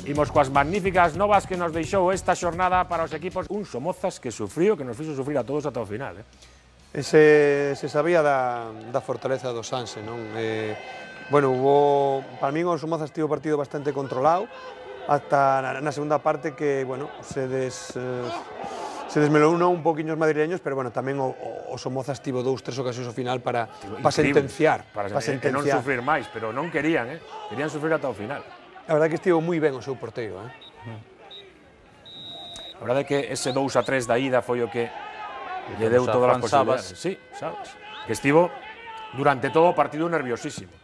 Imos coas magníficas novas que nos deixou esta xornada para os equipos. Un Somozas que sufriu, que nos fixo sufrir a todos ata o final. Se sabía da fortaleza do Sanse, non? Bueno, para min o Somozas tivo partido bastante controlado, ata na segunda parte que, bueno, se desmelounou un poquinho os madrileños, pero, bueno, tamén o Somozas tivo 2-3 ocasións ao final para sentenciar. Para non sufrir máis, pero non querían, querían sufrir ata o final. A verdade é que estivo moi ben o seu porteiro, A verdade é que ese 2-3 da ida foi o que lle deu todas as posibilidades. Sí, sabes? Que estivo durante todo o partido nerviosísimo.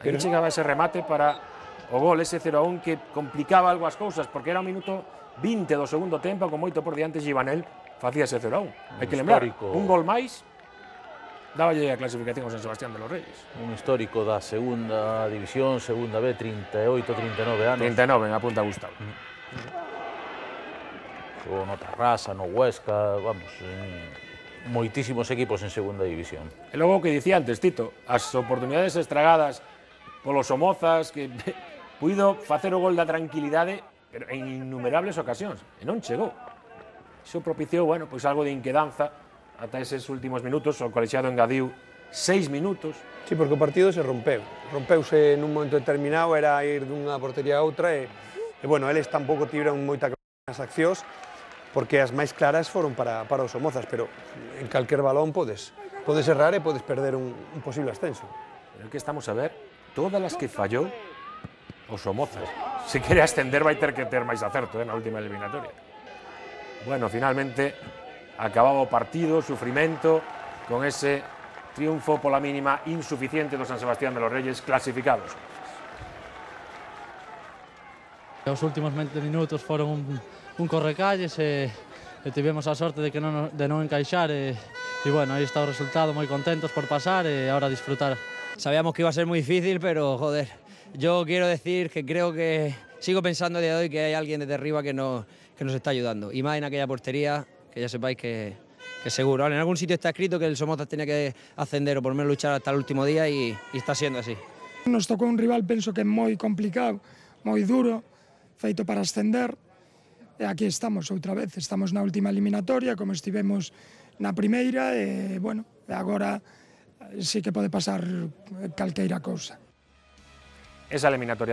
Aí chegaba ese remate para o gol, ese 0-1 que complicaba algo as cousas, porque era o minuto 20 do segundo tempo, con moito por diante, Givanel facía ese 0-1. Hai que lembrar, un gol máis dáballe a clasificación ao San Sebastián de los Reyes. Un histórico da segunda división, segunda B, 38, 39 anos. 39, en apunta Gustavo. O no Tarrasa, no Huesca, vamos, moitísimos equipos en segunda división. E logo o que dicía antes, Tito, as oportunidades estragadas polos Somozas, que puido facer o gol da tranquilidade, pero en innumerables ocasións, e non chegou. Iso propiciou, bueno, pois algo de inquedanza ata eses últimos minutos. O colexiado engadiu 6 minutos. Sí, porque o partido se rompeu. Rompeuse nun momento determinado, era ir dunha portería a outra, e bueno, eles tampouco tiveron moita claridade nas accións, porque as máis claras foron para os Somozas, pero en calquer balón podes errar e podes perder un posible ascenso. Pero que estamos a ver, todas as que fallou os Somozas. Se quere ascender vai ter que ter máis acerto na última eliminatoria. Bueno, finalmente acababa o partido, sufrimento, con ese triunfo pola mínima insuficiente do San Sebastián de los Reyes, clasificados. Os últimos 20 minutos foron un correcalles e tivemos a sorte de non encaixar e bueno, aí está o resultado, moi contentos por pasar e ahora disfrutar. Sabíamos que iba a ser muy difícil, pero joder, yo quiero decir que creo que sigo pensando a día de hoy que hay alguien desde arriba que nos está ayudando, y más en aquella portería, que ya sepáis que seguro. ¿Vale? En algún sitio está escrito que el Somozas tenía que ascender o por lo menos luchar hasta el último día y está siendo así. Nos tocou un rival, penso que moi complicado, moi duro, feito para ascender, e aquí estamos outra vez, estamos na última eliminatoria, como estivemos na primeira, e, bueno, agora sí que pode pasar calqueira cousa. Esa eliminatoria